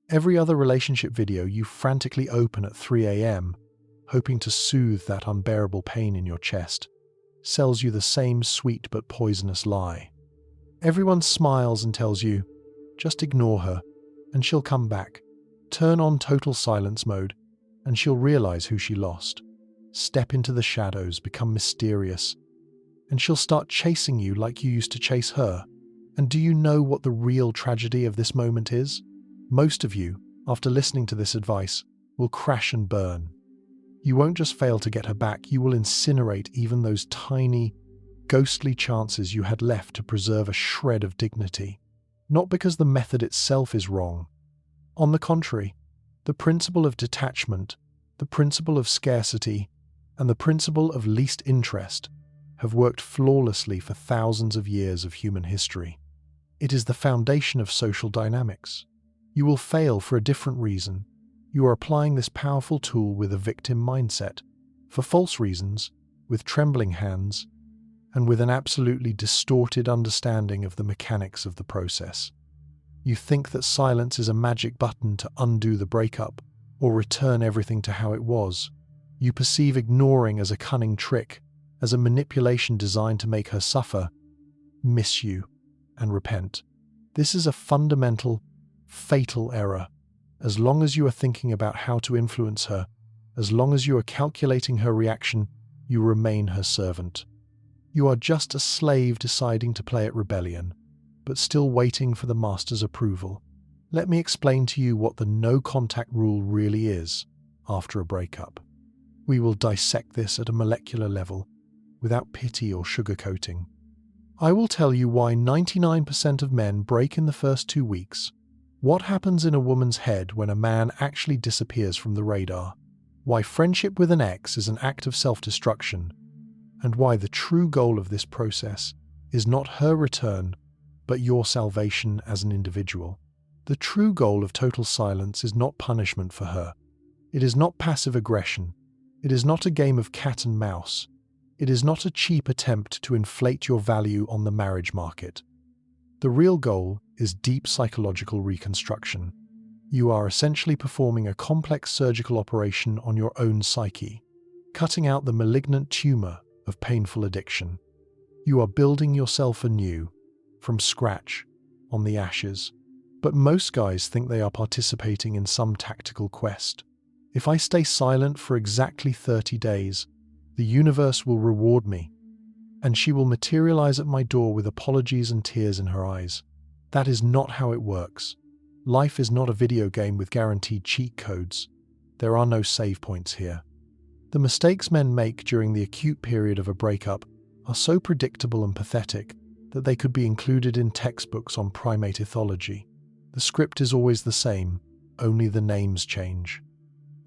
Every other relationship video you frantically open at 3 a.m., hoping to soothe that unbearable pain in your chest, sells you the same sweet but poisonous lie. Everyone smiles and tells you, just ignore her, and she'll come back. Turn on total silence mode, and she'll realize who she lost. Step into the shadows, become mysterious, and she'll start chasing you like you used to chase her. And do you know what the real tragedy of this moment is? Most of you, after listening to this advice, will crash and burn. You won't just fail to get her back, you will incinerate even those tiny, ghostly chances you had left to preserve a shred of dignity. Not because the method itself is wrong. On the contrary, the principle of detachment, the principle of scarcity, and the principle of least interest have worked flawlessly for thousands of years of human history. It is the foundation of social dynamics. You will fail for a different reason. You are applying this powerful tool with a victim mindset, for false reasons, with trembling hands, and with an absolutely distorted understanding of the mechanics of the process. You think that silence is a magic button to undo the breakup or return everything to how it was. You perceive ignoring as a cunning trick, as a manipulation designed to make her suffer, miss you, and repent. This is a fundamental, fatal error. As long as you are thinking about how to influence her, as long as you are calculating her reaction, you remain her servant. You are just a slave deciding to play at rebellion, but still waiting for the master's approval. Let me explain to you what the no-contact rule really is after a breakup. We will dissect this at a molecular level, without pity or sugarcoating. I will tell you why 99% of men break in the first 2 weeks, what happens in a woman's head when a man actually disappears from the radar, why friendship with an ex is an act of self-destruction, and why the true goal of this process is not her return, but your salvation as an individual. The true goal of total silence is not punishment for her. It is not passive aggression. It is not a game of cat and mouse. It is not a cheap attempt to inflate your value on the marriage market. The real goal is deep psychological reconstruction. You are essentially performing a complex surgical operation on your own psyche, cutting out the malignant tumor of painful addiction. You are building yourself anew, from scratch, on the ashes. But most guys think they are participating in some tactical quest. If I stay silent for exactly 30 days, the universe will reward me, and she will materialize at my door with apologies and tears in her eyes. That is not how it works. Life is not a video game with guaranteed cheat codes. There are no save points here. The mistakes men make during the acute period of a breakup are so predictable and pathetic that they could be included in textbooks on primate ethology. The script is always the same, only the names change.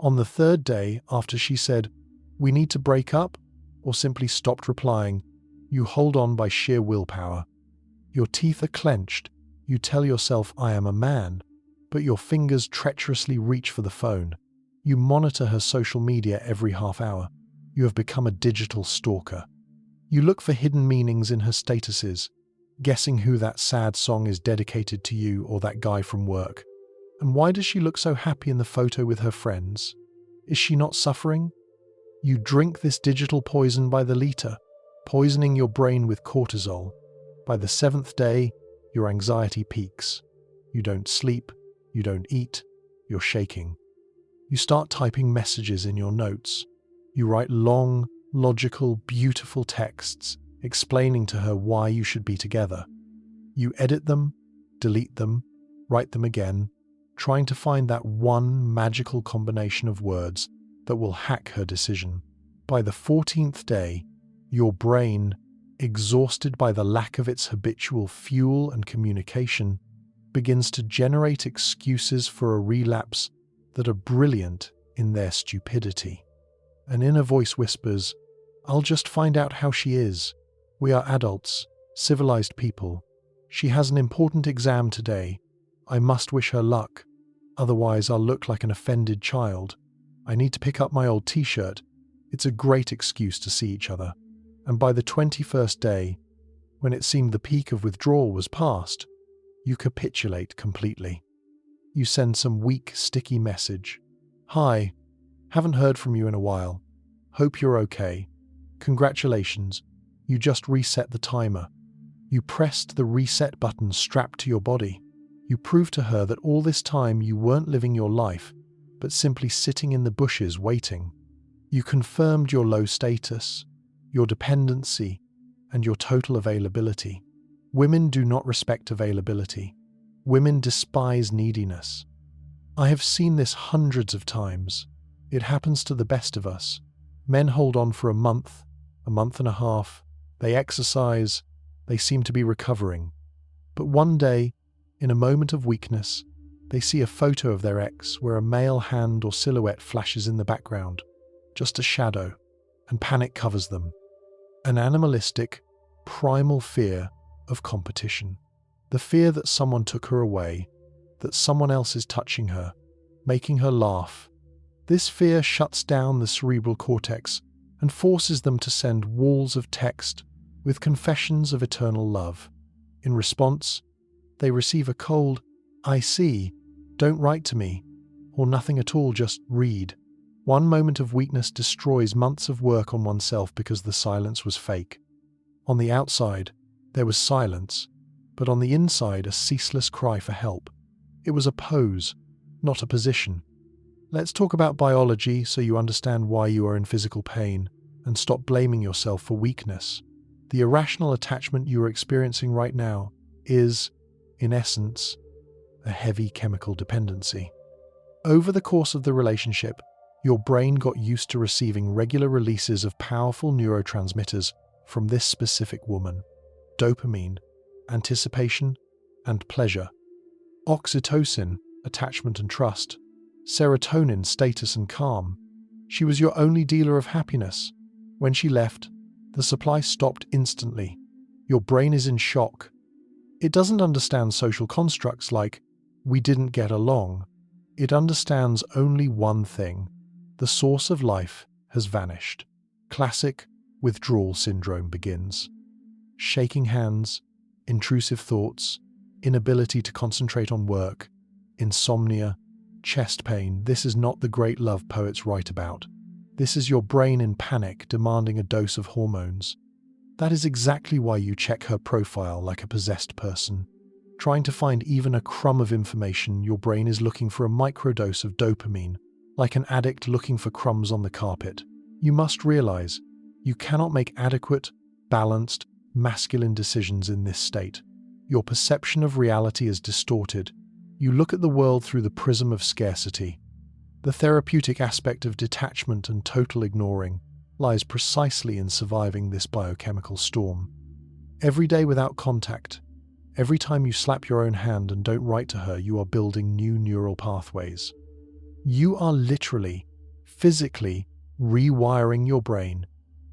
On the third day, after she said, "We need to break up," or simply stopped replying, you hold on by sheer willpower. Your teeth are clenched. You tell yourself, "I am a man," but your fingers treacherously reach for the phone. You monitor her social media every half hour. You have become a digital stalker. You look for hidden meanings in her statuses, guessing who that sad song is dedicated to you or that guy from work. And why does she look so happy in the photo with her friends? Is she not suffering? You drink this digital poison by the liter, poisoning your brain with cortisol. By the 7th day, your anxiety peaks. You don't sleep, you don't eat, you're shaking. You start typing messages in your notes. You write long, logical, beautiful texts explaining to her why you should be together. You edit them, delete them, write them again, trying to find that one magical combination of words that will hack her decision. By the 14th day, your brain, exhausted by the lack of its habitual fuel and communication, begins to generate excuses for a relapse that are brilliant in their stupidity. An inner voice whispers, "I'll just find out how she is. We are adults, civilized people. She has an important exam today. I must wish her luck. Otherwise, I'll look like an offended child. I need to pick up my old t-shirt." It's a great excuse to see each other. And by the 21st day, when it seemed the peak of withdrawal was past, you capitulate completely. You send some weak, sticky message. Hi, haven't heard from you in a while. Hope you're okay. Congratulations, you just reset the timer. You pressed the reset button strapped to your body. You proved to her that all this time you weren't living your life, but simply sitting in the bushes waiting. You confirmed your low status, your dependency, and your total availability. Women do not respect availability. Women despise neediness. I have seen this hundreds of times. It happens to the best of us. Men hold on for a month and a half. They exercise. They seem to be recovering. But one day, in a moment of weakness, they see a photo of their ex where a male hand or silhouette flashes in the background, just a shadow, and panic covers them. An animalistic, primal fear of competition. The fear that someone took her away, that someone else is touching her, making her laugh. This fear shuts down the cerebral cortex and forces them to send walls of text with confessions of eternal love. In response, they receive a cold, "I see, don't write to me," or nothing at all, just read. One moment of weakness destroys months of work on oneself because the silence was fake. On the outside, there was silence, but on the inside, a ceaseless cry for help. It was a pose, not a position. Let's talk about biology so you understand why you are in physical pain and stop blaming yourself for weakness. The irrational attachment you are experiencing right now is, in essence, a heavy chemical dependency. Over the course of the relationship, your brain got used to receiving regular releases of powerful neurotransmitters from this specific woman: dopamine, anticipation, and pleasure; oxytocin, attachment and trust; serotonin, status and calm. She was your only dealer of happiness. When she left, the supply stopped instantly. Your brain is in shock. It doesn't understand social constructs like, "we didn't get along." It understands only one thing: the source of life has vanished. Classic withdrawal syndrome begins. Shaking hands, intrusive thoughts, inability to concentrate on work, insomnia, chest pain. This is not the great love poets write about. This is your brain in panic demanding a dose of hormones. That is exactly why you check her profile like a possessed person. Trying to find even a crumb of information, your brain is looking for a microdose of dopamine, like an addict looking for crumbs on the carpet. You must realize, you cannot make adequate, balanced, masculine decisions in this state. Your perception of reality is distorted. You look at the world through the prism of scarcity. The therapeutic aspect of detachment and total ignoring lies precisely in surviving this biochemical storm. Every day without contact, every time you slap your own hand and don't write to her, you are building new neural pathways. You are literally, physically rewiring your brain,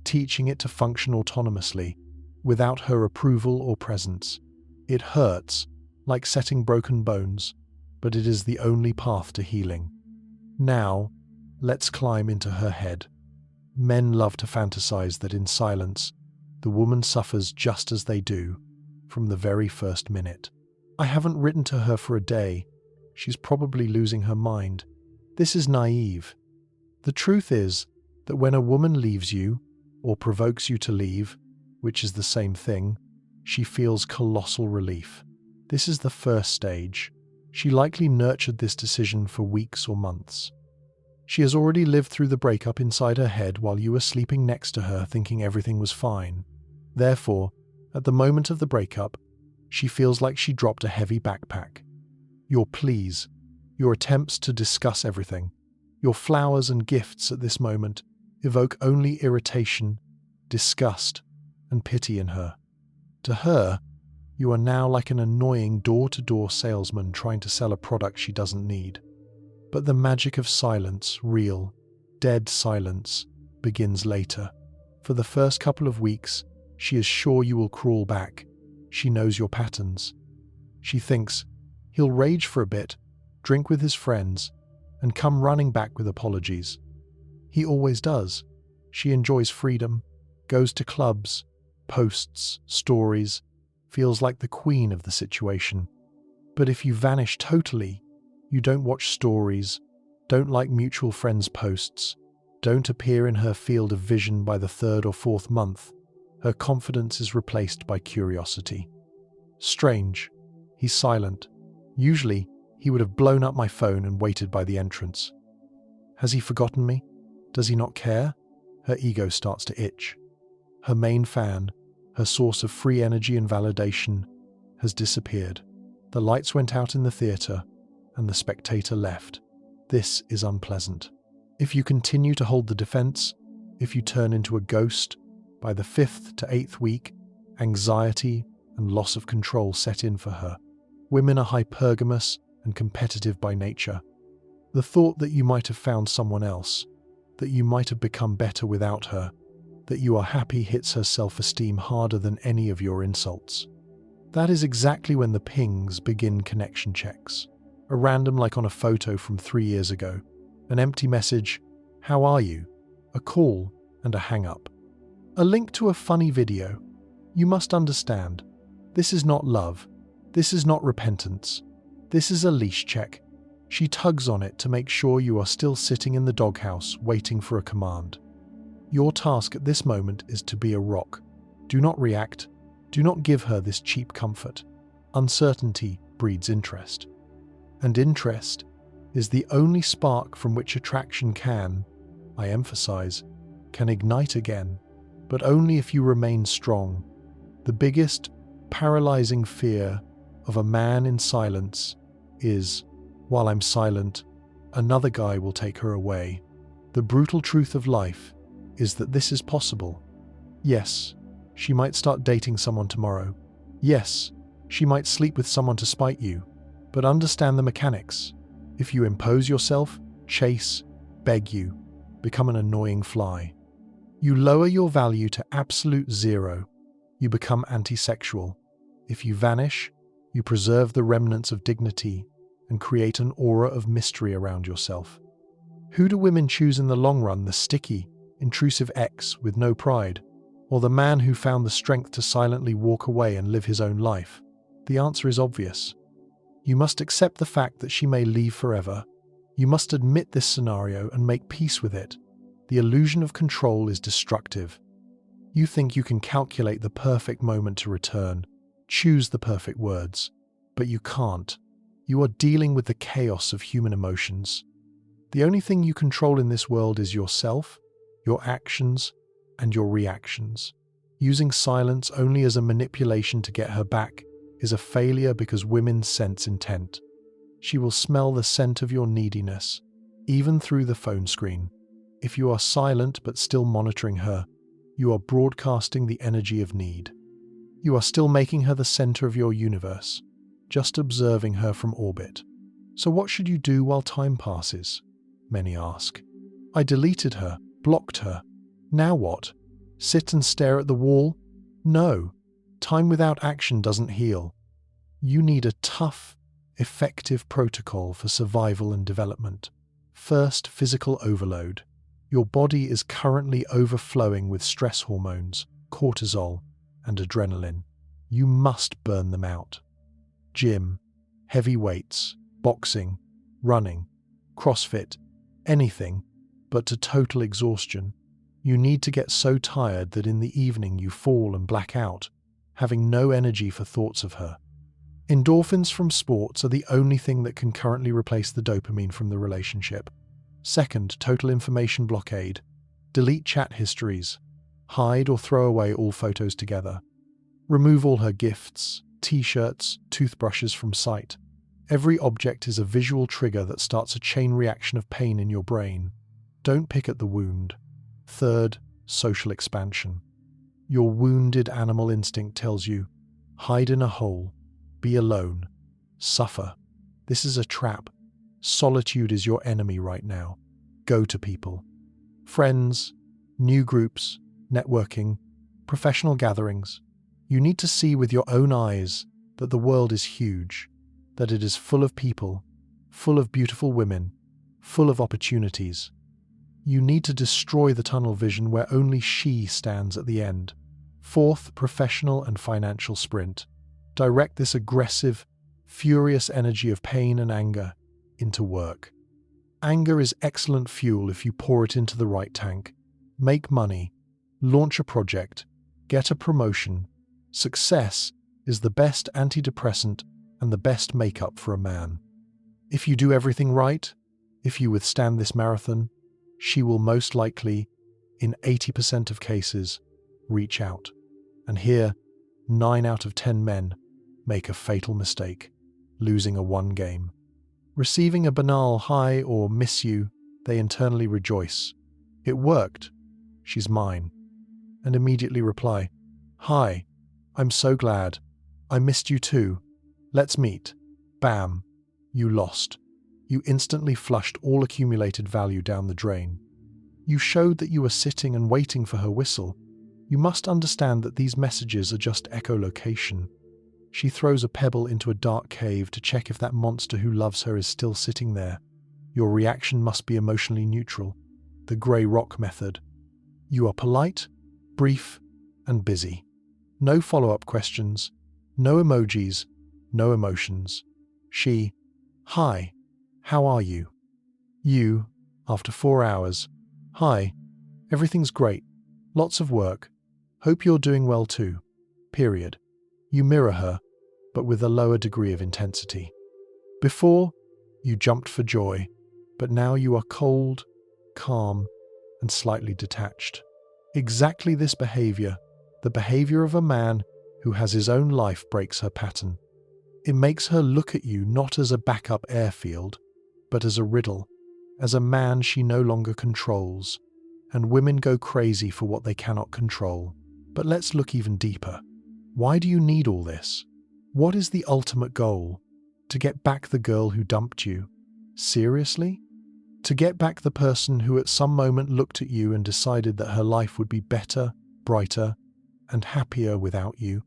teaching it to function autonomously, without her approval or presence. It hurts, like setting broken bones, but it is the only path to healing. Now, let's climb into her head. Men love to fantasize that in silence, the woman suffers just as they do, from the very first minute. "I haven't written to her for a day. She's probably losing her mind." This is naive. The truth is that when a woman leaves you, or provokes you to leave, which is the same thing, she feels colossal relief. This is the first stage. She likely nurtured this decision for weeks or months. She has already lived through the breakup inside her head while you were sleeping next to her thinking everything was fine. Therefore, at the moment of the breakup, she feels like she dropped a heavy backpack. Your pleas, your attempts to discuss everything, your flowers and gifts at this moment evoke only irritation, disgust, and pity in her. To her, you are now like an annoying door-to-door salesman trying to sell a product she doesn't need. But the magic of silence, real, dead silence, begins later. For the first couple of weeks, she is sure you will crawl back. She knows your patterns. She thinks, he'll rage for a bit, drink with his friends, and come running back with apologies. He always does. She enjoys freedom, goes to clubs, posts, stories, feels like the queen of the situation. But if you vanish totally, You don't watch stories, don't like mutual friends' posts, don't appear in her field of vision by the third or fourth month. Her confidence is replaced by curiosity. Strange. He's silent. Usually, he would have blown up my phone and waited by the entrance. Has he forgotten me? Does he not care? Her ego starts to itch. Her main fan, her source of free energy and validation, has disappeared. The lights went out in the theater, and the spectator left. This is unpleasant. If you continue to hold the defense, if you turn into a ghost, by the 5th to 8th week, anxiety and loss of control set in for her. Women are hypergamous and competitive by nature. The thought that you might have found someone else, that you might have become better without her, that you are happy hits her self-esteem harder than any of your insults. That is exactly when the pings begin connection checks. A random like on a photo from 3 years ago. An empty message, "How are you?" A call and a hang-up. A link to a funny video. You must understand, this is not love. This is not repentance. This is a leash check. She tugs on it to make sure you are still sitting in the doghouse waiting for a command. Your task at this moment is to be a rock. Do not react. Do not give her this cheap comfort. Uncertainty breeds interest. And interest is the only spark from which attraction can, I emphasize, can ignite again, but only if you remain strong. The biggest, paralyzing fear of a man in silence is, while I'm silent, another guy will take her away. The brutal truth of life is that this is possible. Yes, she might start dating someone tomorrow. Yes, she might sleep with someone to spite you. But understand the mechanics. If you impose yourself, chase, beg you, become an annoying fly. You lower your value to absolute zero. You become anti-sexual. If you vanish, you preserve the remnants of dignity and create an aura of mystery around yourself. Who do women choose in the long run, the sticky, intrusive ex with no pride, or the man who found the strength to silently walk away and live his own life? The answer is obvious. You must accept the fact that she may leave forever. You must admit this scenario and make peace with it. The illusion of control is destructive. You think you can calculate the perfect moment to return, choose the perfect words, but you can't. You are dealing with the chaos of human emotions. The only thing you control in this world is yourself, your actions, and your reactions. Using silence only as a manipulation to get her back is a failure because women sense intent. She will smell the scent of your neediness, even through the phone screen. If you are silent but still monitoring her, you are broadcasting the energy of need. You are still making her the center of your universe, just observing her from orbit. So what should you do while time passes? Many ask. I deleted her, blocked her. Now what? Sit and stare at the wall? No. Time without action doesn't heal. You need a tough, effective protocol for survival and development. First, physical overload. Your body is currently overflowing with stress hormones, cortisol, and adrenaline. You must burn them out. Gym, heavy weights, boxing, running, CrossFit, anything, but to total exhaustion. You need to get so tired that in the evening you fall and black out, having no energy for thoughts of her. Endorphins from sports are the only thing that can currently replace the dopamine from the relationship. Second, total information blockade. Delete chat histories. Hide or throw away all photos together. Remove all her gifts, t-shirts, toothbrushes from sight. Every object is a visual trigger that starts a chain reaction of pain in your brain. Don't pick at the wound. Third, social expansion. Your wounded animal instinct tells you, hide in a hole, be alone, suffer. This is a trap. Solitude is your enemy right now. Go to people. Friends, new groups, networking, professional gatherings. You need to see with your own eyes that the world is huge, that it is full of people, full of beautiful women, full of opportunities. You need to destroy the tunnel vision where only she stands at the end. Fourth, professional and financial sprint. Direct this aggressive, furious energy of pain and anger into work. Anger is excellent fuel if you pour it into the right tank. Make money, launch a project, get a promotion. Success is the best antidepressant and the best makeup for a man. If you do everything right, if you withstand this marathon, she will most likely, in 80% of cases, reach out. And here, 9 out of 10 men make a fatal mistake, losing a one game. Receiving a banal hi or miss you, they internally rejoice. It worked. She's mine. And immediately reply, hi, I'm so glad. I missed you too. Let's meet. Bam. You lost. You instantly flushed all accumulated value down the drain. You showed that you were sitting and waiting for her whistle. You must understand that these messages are just echolocation. She throws a pebble into a dark cave to check if that monster who loves her is still sitting there. Your reaction must be emotionally neutral, the grey rock method. You are polite, brief, and busy. No follow-up questions, no emojis, no emotions. She, hi, how are you? You, after 4 hours, hi, everything's great, lots of work, hope you're doing well too, period. You mirror her, but with a lower degree of intensity. Before, you jumped for joy, but now you are cold, calm, and slightly detached. Exactly this behavior, the behavior of a man who has his own life, breaks her pattern. It makes her look at you not as a backup airfield, but as a riddle, as a man she no longer controls. And women go crazy for what they cannot control. But let's look even deeper. Why do you need all this? What is the ultimate goal? To get back the girl who dumped you? Seriously? To get back the person who at some moment looked at you and decided that her life would be better, brighter, and happier without you?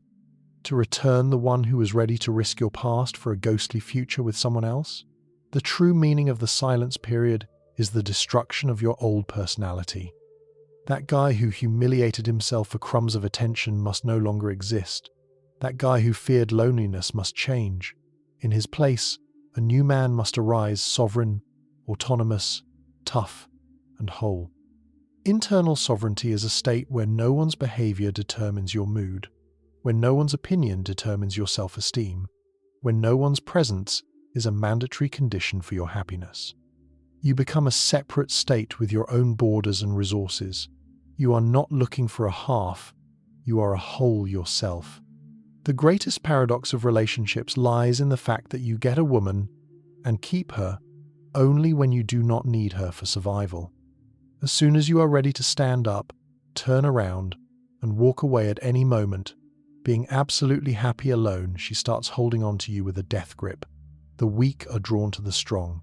To return the one who was ready to risk your past for a ghostly future with someone else? The true meaning of the silence period is the destruction of your old personality. That guy who humiliated himself for crumbs of attention must no longer exist. That guy who feared loneliness must change. In his place, a new man must arise, sovereign, autonomous, tough, and whole. Internal sovereignty is a state where no one's behavior determines your mood, when no one's opinion determines your self-esteem, when no one's presence is a mandatory condition for your happiness. You become a separate state with your own borders and resources. You are not looking for a half, you are a whole yourself. The greatest paradox of relationships lies in the fact that you get a woman and keep her only when you do not need her for survival. As soon as you are ready to stand up, turn around, and walk away at any moment, being absolutely happy alone, she starts holding on to you with a death grip. The weak are drawn to the strong.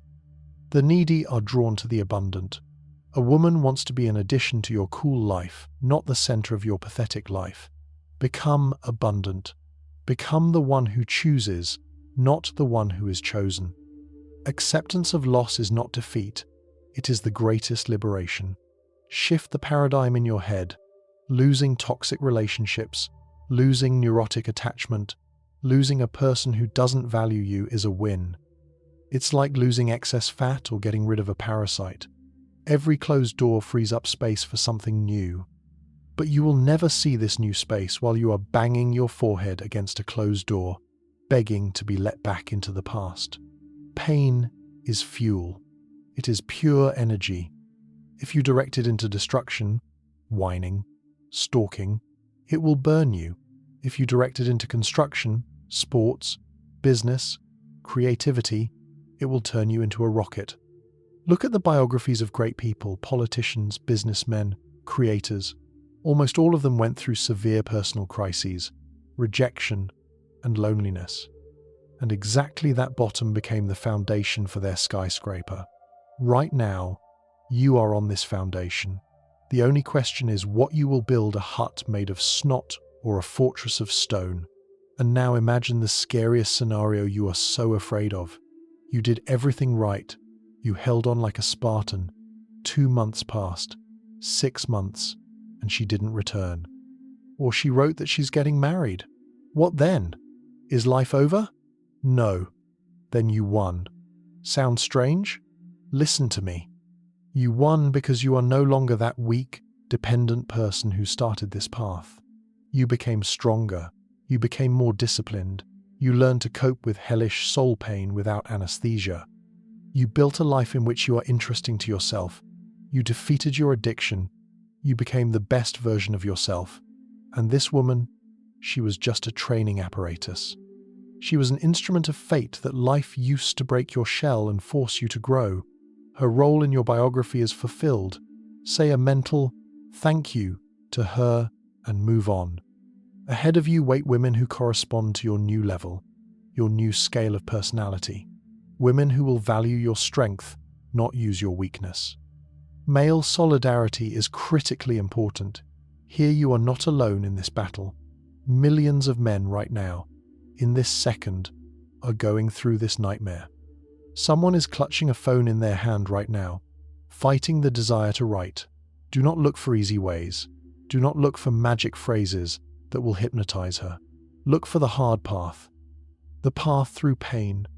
The needy are drawn to the abundant. A woman wants to be an addition to your cool life, not the center of your pathetic life. Become abundant. Become the one who chooses, not the one who is chosen. Acceptance of loss is not defeat. It is the greatest liberation. Shift the paradigm in your head. Losing toxic relationships, losing neurotic attachment, losing a person who doesn't value you is a win. It's like losing excess fat or getting rid of a parasite. Every closed door frees up space for something new. But you will never see this new space while you are banging your forehead against a closed door, begging to be let back into the past. Pain is fuel. It is pure energy. If you direct it into destruction, whining, stalking, it will burn you. If you direct it into construction, sports, business, creativity, it will turn you into a rocket. Look at the biographies of great people, politicians, businessmen, creators. Almost all of them went through severe personal crises, rejection, and loneliness. And exactly that bottom became the foundation for their skyscraper. Right now, you are on this foundation. The only question is what you will build, a hut made of snot or a fortress of stone. And now imagine the scariest scenario you are so afraid of. You did everything right. You held on like a Spartan. 2 months passed, 6 months, and she didn't return. Or she wrote that she's getting married. What then? Is life over? No. Then you won. Sound strange? Listen to me. You won because you are no longer that weak, dependent person who started this path. You became stronger. You became more disciplined. You learned to cope with hellish soul pain without anesthesia. You built a life in which you are interesting to yourself. You defeated your addiction. You became the best version of yourself. And this woman, she was just a training apparatus. She was an instrument of fate that life used to break your shell and force you to grow. Her role in your biography is fulfilled. Say a mental thank you to her and move on. Ahead of you wait women who correspond to your new level, your new scale of personality. Women who will value your strength, not use your weakness. Male solidarity is critically important. Here you are not alone in this battle. Millions of men right now, in this second, are going through this nightmare. Someone is clutching a phone in their hand right now, fighting the desire to write. Do not look for easy ways. Do not look for magic phrases that will hypnotize her. Look for the hard path. The path through pain,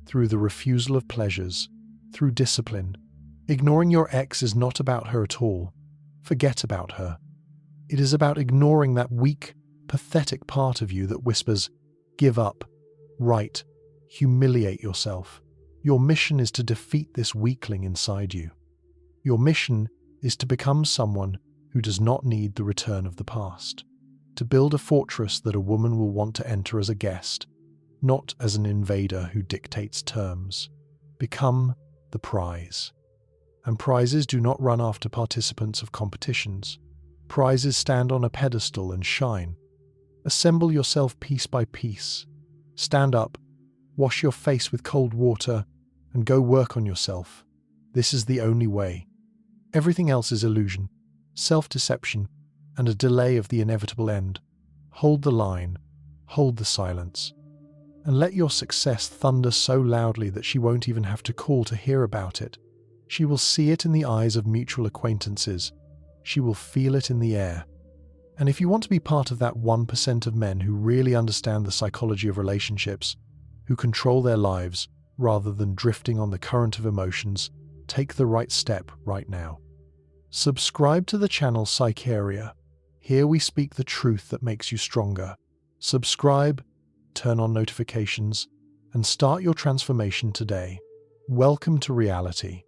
through the refusal of pleasures, through discipline. Ignoring your ex is not about her at all. Forget about her. It is about ignoring that weak, pathetic part of you that whispers, give up, write, humiliate yourself. Your mission is to defeat this weakling inside you. Your mission is to become someone who does not need the return of the past. To build a fortress that a woman will want to enter as a guest, not as an invader who dictates terms. Become the prize. And prizes do not run after participants of competitions. Prizes stand on a pedestal and shine. Assemble yourself piece by piece. Stand up, wash your face with cold water, and go work on yourself. This is the only way. Everything else is illusion, self-deception, and a delay of the inevitable end. Hold the line, hold the silence, and let your success thunder so loudly that she won't even have to call to hear about it. She will see it in the eyes of mutual acquaintances. She will feel it in the air. And if you want to be part of that 1% of men who really understand the psychology of relationships, who control their lives rather than drifting on the current of emotions, take the right step right now. Subscribe to the channel Psycheria. Here we speak the truth that makes you stronger. Subscribe, turn on notifications, and start your transformation today. Welcome to reality.